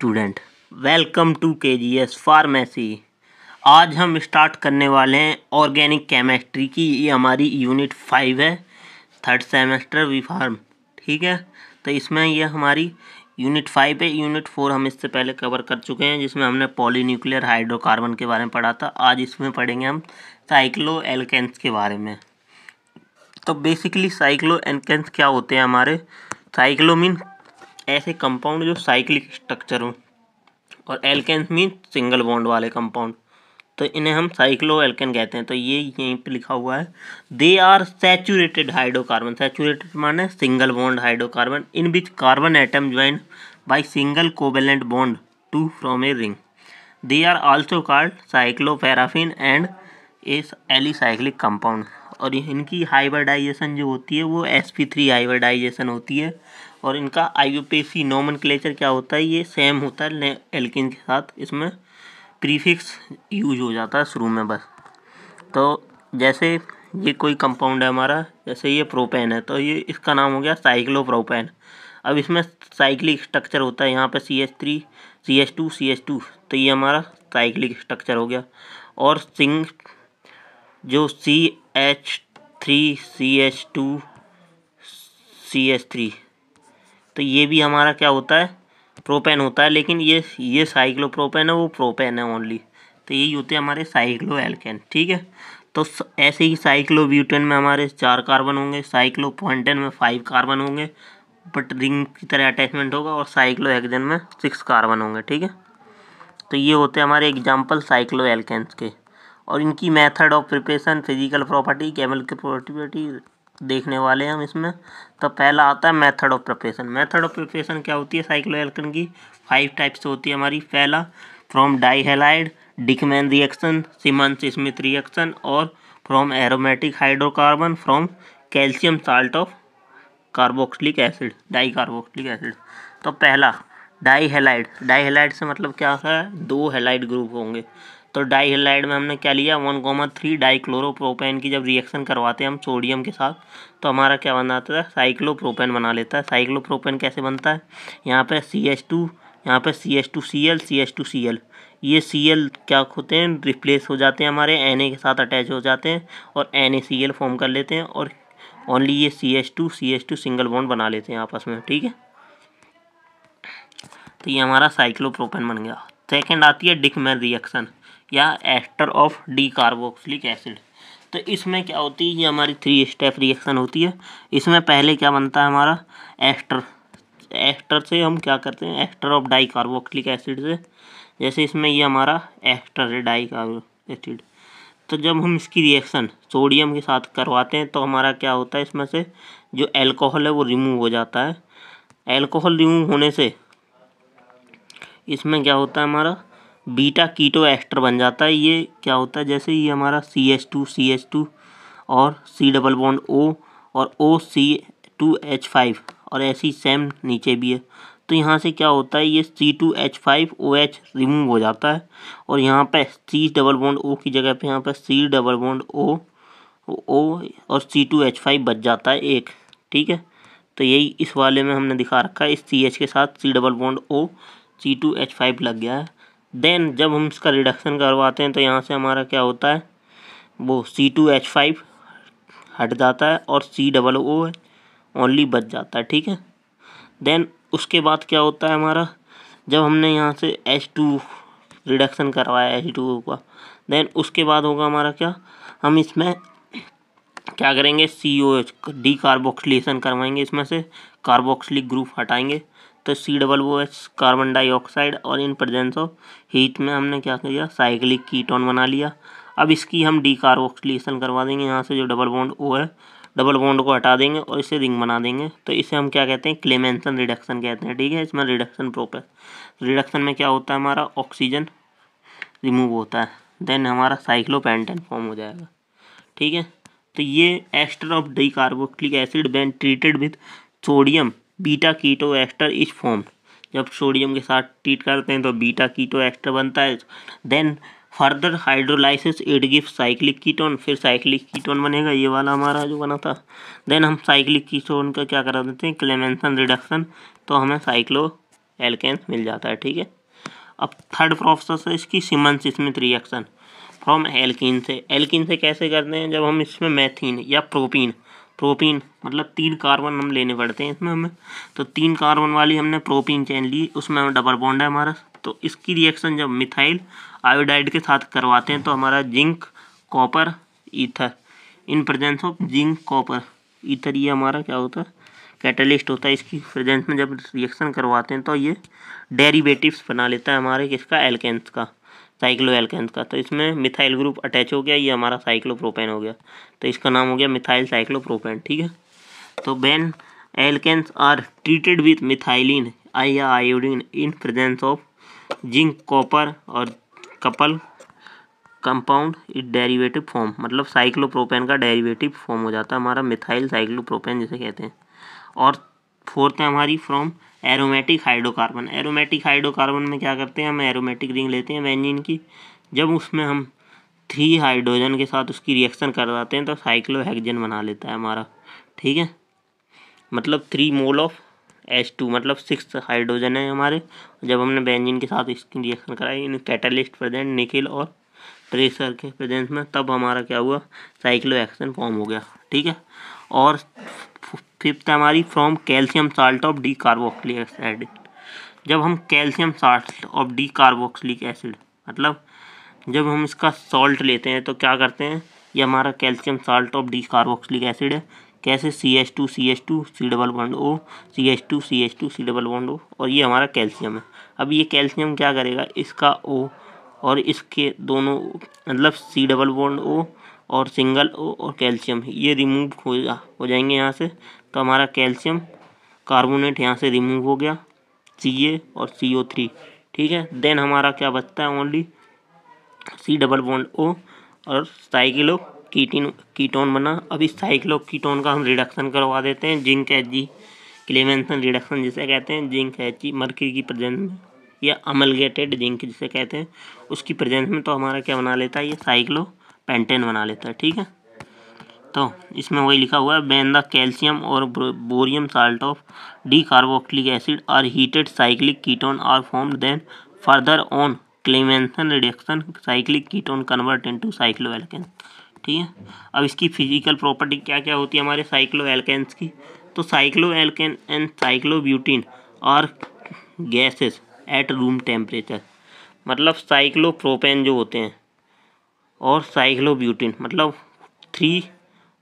Student, welcome to KGS pharmacy. आज हम start करने वाले हैं ऑर्गेनिक केमिस्ट्री की। ये हमारी यूनिट 5 है, थर्ड सेमेस्टर वी फार्म। ठीक है, तो इसमें ये हमारी यूनिट 5 है। यूनिट 4 हम इससे पहले कवर कर चुके हैं, जिसमें हमने पॉलीन्यूक्लियर हाइड्रोकार्बन के बारे में पढ़ा था। आज इसमें पढ़ेंगे हम साइक्लो एल्केन्स के बारे में। तो बेसिकली साइक्लो एल्केन्स क्या होते हैं हमारे? साइक्लो मीन ऐसे कंपाउंड जो साइक्लिक स्ट्रक्चर हो, और एल्केन्स मीन सिंगल बॉन्ड वाले कंपाउंड, तो इन्हें हम साइक्लो एल्केन कहते हैं। तो ये यहीं पे लिखा हुआ है, they are saturated hydrocarbon. Saturated माने single bond hydrocarbon in which carbon atom join by single covalent bond to from a ring. They are also called cycloparaffin and is alicyclic compound. और इनकी हाइब्रिडाइजेशन जो होती है वो sp3 hybridisation होती है। और इनका आईयूपीएसी नोमेनक्लेचर क्या होता है? ये सेम होता है एल्किन के साथ, इसमें प्रीफिक्स यूज हो जाता है शुरू में बस। तो जैसे ये कोई कंपाउंड है हमारा, जैसे ये प्रोपेन है, तो ये इसका नाम हो गया साइक्लोप्रोपेन। अब इसमें साइक्लिक स्ट्रक्चर होता है, यहाँ पे CH3 CH2 CH2, तो ये हमारा साइक्लिक स्ट्रक्चर हो गया। और जो CH3 CH2 CH3, तो ये भी हमारा क्या होता है? प्रोपेन होता है। लेकिन ये साइक्लोप्रोपेन है, वो प्रोपेन है ओनली। तो यही होते हैं हमारे साइक्लो एल्केन। ठीक है, तो ऐसे ही साइक्लोब्यूटेन में हमारे 4 कार्बन होंगे, साइक्लोपेंटेन में 5 कार्बन होंगे बट रिंग की तरह अटैचमेंट होगा, और साइक्लोहेक्सेन में 6 कार्बन होंगे। ठीक है, तो ये होते हैं हमारे एग्जाम्पल साइक्लो एल्केन्स के। और इनकी method of preparation, physical property, chemical property देखने वाले हैं हम इसमें। तो पहला आता है method of preparation. Method of preparation क्या होती है साइक्लो एल्केन की? 5 टाइप्स होती है हमारी। पहला from dihalide Dieckmann reaction, Simmons Smith reaction, और from aromatic hydrocarbon from calcium salt of carboxylic acid, di carboxylic acid. तो पहला डाइहैलाइड। डाइहैलाइड से मतलब क्या है? 2 हैलाइड ग्रुप होंगे। तो डाइहैलाइड में हमने क्या लिया? 1,3 डाइक्लोरोप्रोपेन की जब रिएक्शन करवाते हैं हम सोडियम के साथ, तो हमारा क्या बनाता है? साइक्लोप्रोपेन बना लेता है। साइक्लोप्रोपेन कैसे बनता है? यहाँ पे CH2, यहाँ पे CH2Cl CH2Cl, ये Cl क्या होते हैं? रिप्लेस हो जाते हैं हमारे Na के साथ अटैच हो जाते हैं और NaCl फॉर्म कर लेते हैं, और ओनली ये CH2 सिंगल बॉन्ड बना लेते हैं आपस में। ठीक है, तो ये हमारा साइक्लोप्रोपेन बन गया। सेकंड आती है डिकमैन रिएक्शन या ester of di carboxylic acid. तो इसमें क्या होती है? ये हमारी 3 स्टेप रिएक्शन होती है। इसमें पहले क्या बनता है हमारा? एस्टर। एस्टर से हम क्या करते हैं? Ester of di carboxylic acid से। जैसे इसमें ये हमारा एस्टर है डाई कार्बोक्सिलिक एसिड। तो जब हम इसकी रिएक्शन सोडियम के साथ करवाते हैं तो हमारा क्या होता है? इसमें से जो अल्कोहल है वो रिमूव हो जाता है। अल्कोहल रिमूव होने से इसमें क्या होता है? हमारा बीटा कीटो एस्टर बन जाता है। ये क्या होता है? जैसे ये हमारा CH2 और C डबल बॉन्ड O और OC2H5, और ऐसी सेम नीचे भी है। तो यहाँ से क्या होता है? ये C2H5OH रिमूव हो जाता है, और यहाँ पे C डबल बॉन्ड O की जगह पे यहाँ पे C डबल बॉन्ड O और C2H5 बच जाता है एक। ठीक है, तो यही इस वाले में हमने दिखा रखा है। इस CH के साथ C double bond O C2H5 लग गया है। देन जब हम इसका रिडक्शन करवाते हैं तो यहाँ से हमारा क्या होता है? वो C2H5 हट जाता है और C डबल O ओनली बच जाता है। ठीक है, देन उसके बाद क्या होता है हमारा? जब हमने यहाँ से H2 रिडक्शन करवाया H2O का, देन उसके बाद होगा हमारा क्या? हम इसमें क्या करेंगे? COH डी कार्बोक्सिलेशन करवाएंगे, इसमें से कार्बोक्सिलिक ग्रुप हटाएंगे, तो COOH कार्बन डाइऑक्साइड, और इन प्रेजेंस ऑफ हीट में हमने क्या किया? साइक्लिक कीटोन बना लिया। अब इसकी हम डी कार्बोक्सिलेशन करवा देंगे। यहाँ से जो डबल बॉन्ड O है, डबल बॉन्ड को हटा देंगे और इसे रिंग बना देंगे। तो इसे हम क्या कहते हैं? क्लेमेंसन रिडक्शन कहते हैं। ठीक है, इसमें रिडक्शन प्रोसेस, रिडक्शन में क्या होता है? हमारा ऑक्सीजन रिमूव होता है, देन हमारा साइक्लोपेंटेन फॉर्म हो जाएगा। ठीक है, तो ये ester of di carboxylic acid when treated with sodium beta keto ester is form. जब सोडियम के साथ ट्रीट करते हैं तो बीटा कीटो एस्टर बनता है। Then further hydrolysis it gives cyclic ketone, फिर साइक्लिक कीटोन बनेगा, ये वाला हमारा जो बना था। देन हम साइक्लिक कीटोन का क्या करा देते हैं? क्लेमेंसन रिडक्शन, तो हमें साइक्लो एल्केन्स मिल जाता है। ठीक है, अब थर्ड प्रोसेस है इसकी सिमन स्मिथ रिएक्शन फ्रॉम एल्कीन से। एल्कीन से कैसे करते हैं, जब हम इसमें मैथीन या प्रोपीन मतलब 3 कार्बन हम लेने पड़ते हैं इसमें हमें, तो 3 कार्बन वाली हमने प्रोपीन चेन ली, उसमें डबल बॉन्ड है हमारा। तो इसकी रिएक्शन जब मिथाइल आयोडाइड के साथ करवाते हैं तो हमारा zinc copper ether in presence of zinc copper ether, ये हमारा क्या होता है, कैटलिस्ट होता है। इसकी प्रेजेंस में जब रिएक्शन करवाते हैं तो ये डेरिवेटिव्स बना लेता है हमारे किसका, एल्केन्स का, साइक्लो एल्केन्स का। तो इसमें मिथाइल ग्रुप अटैच हो गया, ये हमारा साइक्लोप्रोपेन हो गया, तो इसका नाम हो गया मिथाइल साइक्लोप्रोपेन। ठीक है, तो when alkenes are treated with methylene या iodine in presence of zinc copper और couple compound it derivative form, मतलब साइक्लोप्रोपेन का डेरिवेटिव फॉर्म हो जाता है हमारा मिथाइल साइक्लोप्रोपेन जिसे कहते हैं। और फोर्थ है हमारी from aromatic hydrocarbon. Aromatic hydrocarbon में क्या करते हैं, हम एरोमेटिक रिंग लेते हैं बेंजीन की, जब उसमें हम 3 हाइड्रोजन के साथ उसकी रिएक्शन करवाते हैं तो साइक्लोहेक्सेन बना लेता है हमारा। ठीक है, मतलब 3 मोल ऑफ H2 मतलब 6 हाइड्रोजन है हमारे। जब हमने बेंजीन के साथ इसकी रिएक्शन कराई इन कैटलिस्ट प्रेजेंट निकेल और ट्रेसर के प्रेजेंस में, तब हमारा क्या हुआ, साइक्लोहेक्सेन फॉर्म हो गया। ठीक है, और फिफ्थ हमारी from calcium salt of di carboxylic acid. जब हम calcium salt of di carboxylic acid मतलब जब हम इसका सॉल्ट लेते हैं तो क्या करते हैं, ये हमारा calcium salt of di carboxylic acid है। कैसे, CH2 C double bond O, CH2 C double bond O, और ये हमारा कैल्शियम है। अब ये कैल्शियम क्या करेगा, इसका O और इसके दोनों मतलब C डबल बॉन्ड O और सिंगल O और कैल्शियम ये रिमूव हो जाएंगे यहाँ से, तो हमारा कैल्शियम कार्बोनेट यहाँ से रिमूव हो गया, Ca और CO3। ठीक है, देन हमारा क्या बचता है, only C double bond O और साइक्लो कीटोन बना। अब इस साइक्लो कीटोन का हम रिडक्शन करवा देते हैं, जिंक Hg क्लेमेंसन रिडक्शन जिसे कहते हैं, जिंक Hg मर्क्यूरी की प्रेजेंस में या अमलगेटेड जिंक जिसे कहते हैं उसकी प्रेजेंस में, तो हमारा क्या बना लेता है, ये साइक्लो पेंटेन बना लेता है। ठीक है, तो इसमें वही लिखा हुआ है, व्हेन द कैल्शियम और barium salt of di carboxylic acid are heated cyclic ketone are formed, then further on Clemmensen reduction cyclic ketone convert into cycloalkane. ठीक है, अब इसकी फिजिकल प्रॉपर्टी क्या क्या होती है हमारे साइक्लोएल्केन्स की, तो cycloalkane and cyclobutane are gases at room temperature. मतलब साइक्लोप्रोपेन जो होते हैं और साइक्लोब्यूटेन मतलब 3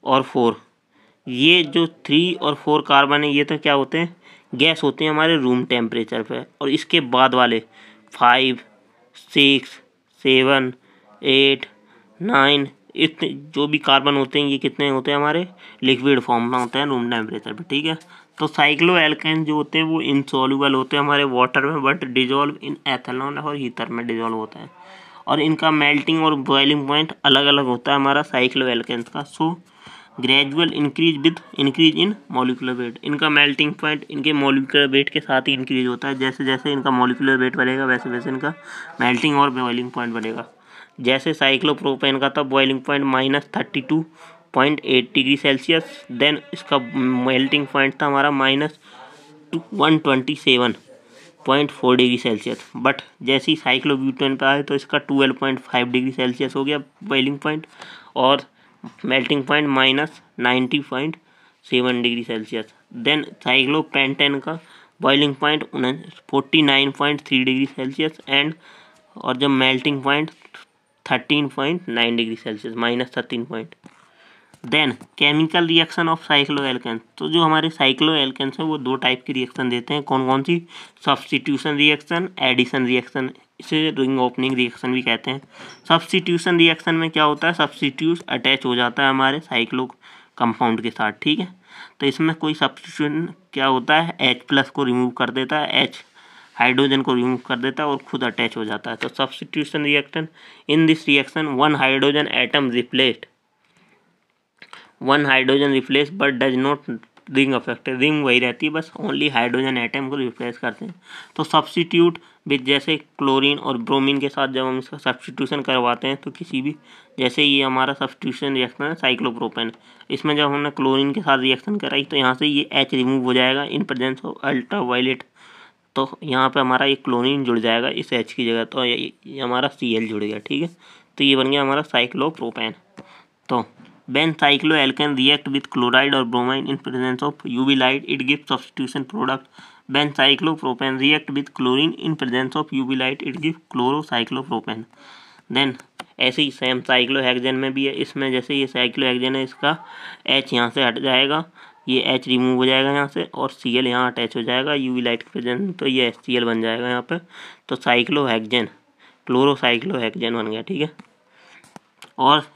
और 4, ये जो 3 और 4 कार्बन है ये तो क्या होते हैं, गैस होते हैं हमारे रूम टेम्परेचर पे। और इसके बाद वाले 5, 6, 7, 8, 9 इतने जो भी कार्बन होते हैं ये कितने होते हैं हमारे लिक्विड फॉर्म में होते हैं रूम टेम्परेचर पे। ठीक है, तो साइक्लोएल्केन जो होते हैं वो इनसॉल्युबल होते हैं हमारे वाटर में, बट डिजोल्व इन एथेनॉल और ईथर में डिजोल्व होता है, और इनका मेल्टिंग और बॉइलिंग पॉइंट अलग अलग होता है हमारा साइक्लोएल्केन्स का। So gradual increase with increase in molecular weight, इनका मेल्टिंग पॉइंट इनके मॉलिक्यूलर वेट के साथ ही इंक्रीज होता है। जैसे जैसे इनका मॉलिक्यूलर वेट बढ़ेगा वैसे वैसे इनका मेल्टिंग और बॉइलिंग पॉइंट बढ़ेगा। जैसे साइक्लोप्रोपेन का था boiling point -32.8 degree Celsius, then इसका मेल्टिंग पॉइंट था हमारा -127.4 डिग्री सेल्सियस। बट जैसे ही साइक्लोब्यूटेन पे आए तो इसका 12.5 डिग्री सेल्सियस हो गया बॉइलिंग पॉइंट, और melting point -90.7 degree Celsius. Then cyclopentane का boiling point 49.3 degree Celsius and, और जब melting point 13.9 degree Celsius -13 then chemical reaction of cycloalkane. तो जो हमारे साइक्लोएल्केन्स हैं वो 2 टाइप की रिएक्शन देते हैं, कौन कौन सी, सब्स्टिट्यूशन रिएक्शन, एडिशन रिएक्शन, इसे रिंग ओपनिंग रिएक्शन भी कहते हैं। सब्स्टिट्यूशन रिएक्शन में क्या होता है, सब्स्टिट्यूट अटैच हो जाता है हमारे साइक्लो कंपाउंड के साथ। ठीक है, तो इसमें कोई सब्स्टिट्यूशन क्या होता है, H+ को रिमूव कर देता है, H हाइड्रोजन को रिमूव कर देता है और खुद अटैच हो जाता है। तो substitution reaction, in this reaction 1 hydrogen atom replaced 1 hydrogen replace but does not ring affected, ring वही रहती है बस ओनली हाइड्रोजन एटम को रिप्लेस करते हैं। तो सब्स्टिट्यूट विद जैसे क्लोरीन और ब्रोमीन के साथ जब हम इसका सब्स्टिट्यूशन करवाते हैं तो किसी भी, जैसे ये हमारा सब्स्टिट्यूशन रिएक्शन है साइक्लोप्रोपेन, इसमें जब हमने क्लोरीन के साथ रिएक्शन कराई तो यहाँ से ये H रिमूव हो जाएगा in presence of ultra violet तो यहाँ पे हमारा एक क्लोरीन जुड़ जाएगा इस H की जगह, तो ये हमारा Cl जुड़ गया, ठीक है। तो ये बन गया हमारा साइक्लोप्रोपेन। तो when cycloalkane react with chloride or bromine in presence of UV light, it gives substitution product. When cyclopropane react with chlorine in presence of UV light, it gives chlorocyclopropane. Then ऐसे ही same cyclohexane में भी है। इसमें जैसे ये cyclohexane है, इसका H यहाँ से हट जाएगा, ये H रिमूव हो जाएगा यहाँ से, और Cl यहाँ अटैच हो जाएगा यूवी लाइट के प्रेजेंस, तो ये HCl बन जाएगा यहाँ पे। तो साइक्लोहेक्सेन क्लोरोसाइक्लोहेक्सेन बन गया, ठीक है। और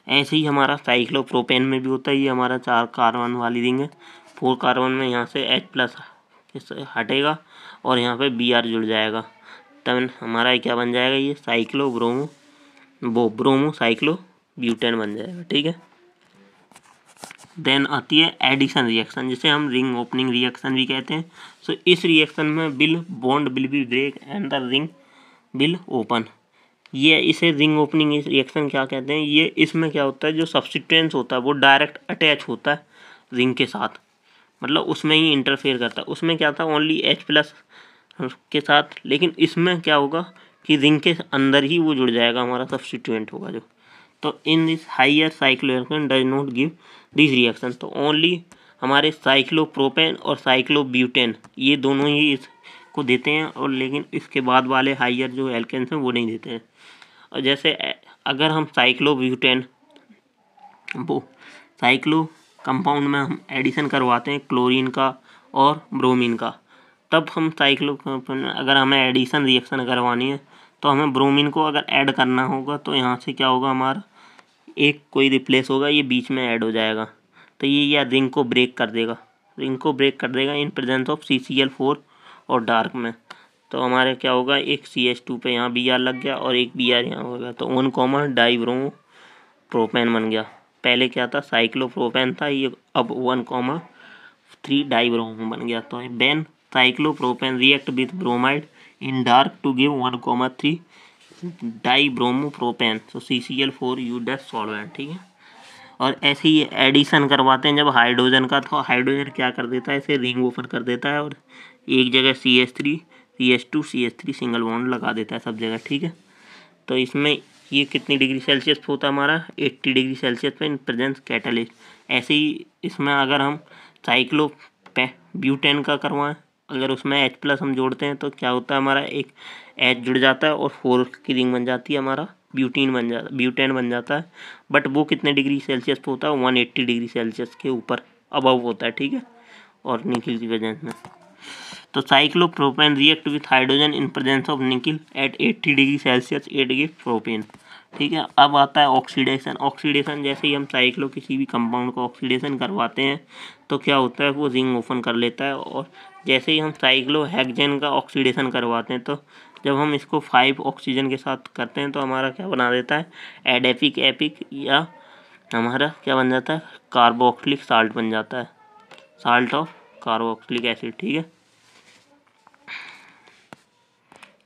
ऐसे ही हमारा साइक्लोप्रोपेन में भी होता है। ये हमारा 4 कार्बन वाली रिंग है, 4 कार्बन में यहाँ से H+ हटेगा और यहाँ पे Br जुड़ जाएगा, तब हमारा क्या बन जाएगा, ये ब्रोमो साइक्लो ब्यूटेन बन जाएगा, ठीक है। देन आती है एडिशन रिएक्शन, जिसे हम रिंग ओपनिंग रिएक्शन भी कहते हैं। सो इस रिएक्शन में bond will be break and the ring will open. ये इसे रिंग ओपनिंग रिएक्शन क्या कहते हैं। ये इसमें क्या होता है, जो सब्स्टिट्यूएंट्स होता है वो डायरेक्ट अटैच होता है रिंग के साथ, मतलब उसमें ही इंटरफेयर करता है। उसमें क्या था, ओनली H+ के साथ, लेकिन इसमें क्या होगा कि रिंग के अंदर ही वो जुड़ जाएगा, हमारा सब्स्टिट्यूएंट होगा जो। तो in this higher cyclohexane does not give this reaction. तो ओनली हमारे साइक्लोप्रोपेन और साइक्लोब्यूटेन ये दोनों ही इसको देते हैं, और लेकिन इसके बाद वाले हायर जो एल्केन्स हैं वो नहीं देते हैं। और जैसे अगर हम साइक्लोब्यूटेन वो साइक्लो कंपाउंड में हम एडिशन करवाते हैं क्लोरीन का और ब्रोमीन का, तब हम अगर हमें एडिशन रिएक्शन करवानी है तो हमें ब्रोमीन को अगर ऐड करना होगा, तो यहाँ से क्या होगा, हमारा एक कोई रिप्लेस होगा, ये बीच में ऐड हो जाएगा, तो ये या रिंग को ब्रेक कर देगा इन प्रेजेंस ऑफ CCl4 और डार्क में। तो हमारे क्या होगा, एक CH2 पे यहाँ Br लग गया और एक Br यहाँ हो गया, तो 1, डाइब्रोमो प्रोपेन बन गया। पहले क्या था, साइक्लोप्रोपेन था, ये अब 1,3 डाइब्रोमो बन गया। तो when cyclopropane react with bromide in dark to give 1,3 dibromo propane, तो CCl4 यूज्ड एज सॉल्वेंट, ठीक है। और ऐसे ही एडिशन करवाते हैं जब हाइड्रोजन का, तो हाइड्रोजन क्या कर देता है, इसे रिंग ओपन कर देता है और एक जगह CH3 CH2 CH3 single bond लगा देता है सब जगह, ठीक है। तो इसमें ये कितनी डिग्री सेल्सियस पे होता है, हमारा 80 डिग्री सेल्सियस पे इन प्रेजेंस कैटालिस्ट। ऐसे ही इसमें अगर हम साइक्लोब्यूटेन का करवाएं, अगर उसमें H+ हम जोड़ते हैं तो क्या होता है, हमारा एक H जुड़ जाता है और 4 की रिंग बन जाती है, हमारा ब्यूटेन बन जाता है। बट वो कितने डिग्री सेल्सियस पे होता है, 180 डिग्री सेल्सियस के ऊपर अबव होता है, ठीक है, और निकिल की वजह में। तो cyclopropane react with hydrogen in presence of nickel at 80 degree Celsius, it give propane, ठीक है। अब आता है ऑक्सीडेशन। जैसे ही हम साइक्लो किसी भी कंपाउंड को ऑक्सीडेशन करवाते हैं तो क्या होता है, वो रिंग ओपन कर लेता है। और जैसे ही हम साइक्लोहेक्सेन का ऑक्सीडेशन करवाते हैं, तो जब हम इसको 5 ऑक्सीजन के साथ करते हैं तो हमारा क्या बना देता है, एपिक, या हमारा क्या बन जाता है, कार्बोक्सिलिक साल्ट बन जाता है, साल्ट ऑफ कार्बोक्सिलिक एसिड, ठीक है।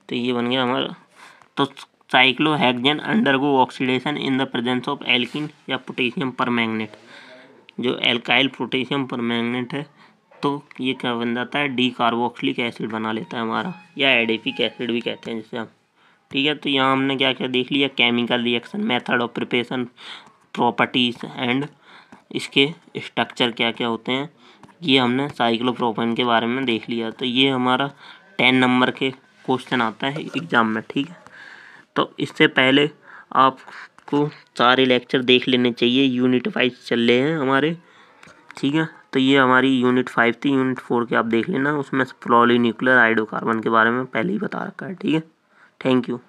तो ये बन गया हमारा। तो cyclohexane undergo oxidation in the presence of एल्किन या पोटेशियम परमैंगनेट। जो एल्काइल पोटेशियम परमैंगनेट है, तो ये क्या बन जाता है, डी कार्बोक्सिलिक एसिड बना लेता है हमारा, या एडेपिक एसिड भी कहते हैं जिसे हम, ठीक है। तो यहाँ हमने क्या क्या देख लिया, chemical reaction, method of preparation, properties and इसके स्ट्रक्चर क्या क्या होते हैं, ये हमने साइक्लोप्रोपेन के बारे में देख लिया। तो ये हमारा 10 नंबर के क्वेश्चन आता है एग्जाम में, ठीक है। तो इससे पहले आपको सारे लेक्चर देख लेने चाहिए, यूनिट 5 चल रहे हैं हमारे, ठीक है। तो ये हमारी यूनिट 5 थी, यूनिट 4 के आप देख लेना, उसमें पॉलीन्यूक्लियर हाइड्रोकार्बन के बारे में पहले ही बता रखा है, ठीक है। Thank you.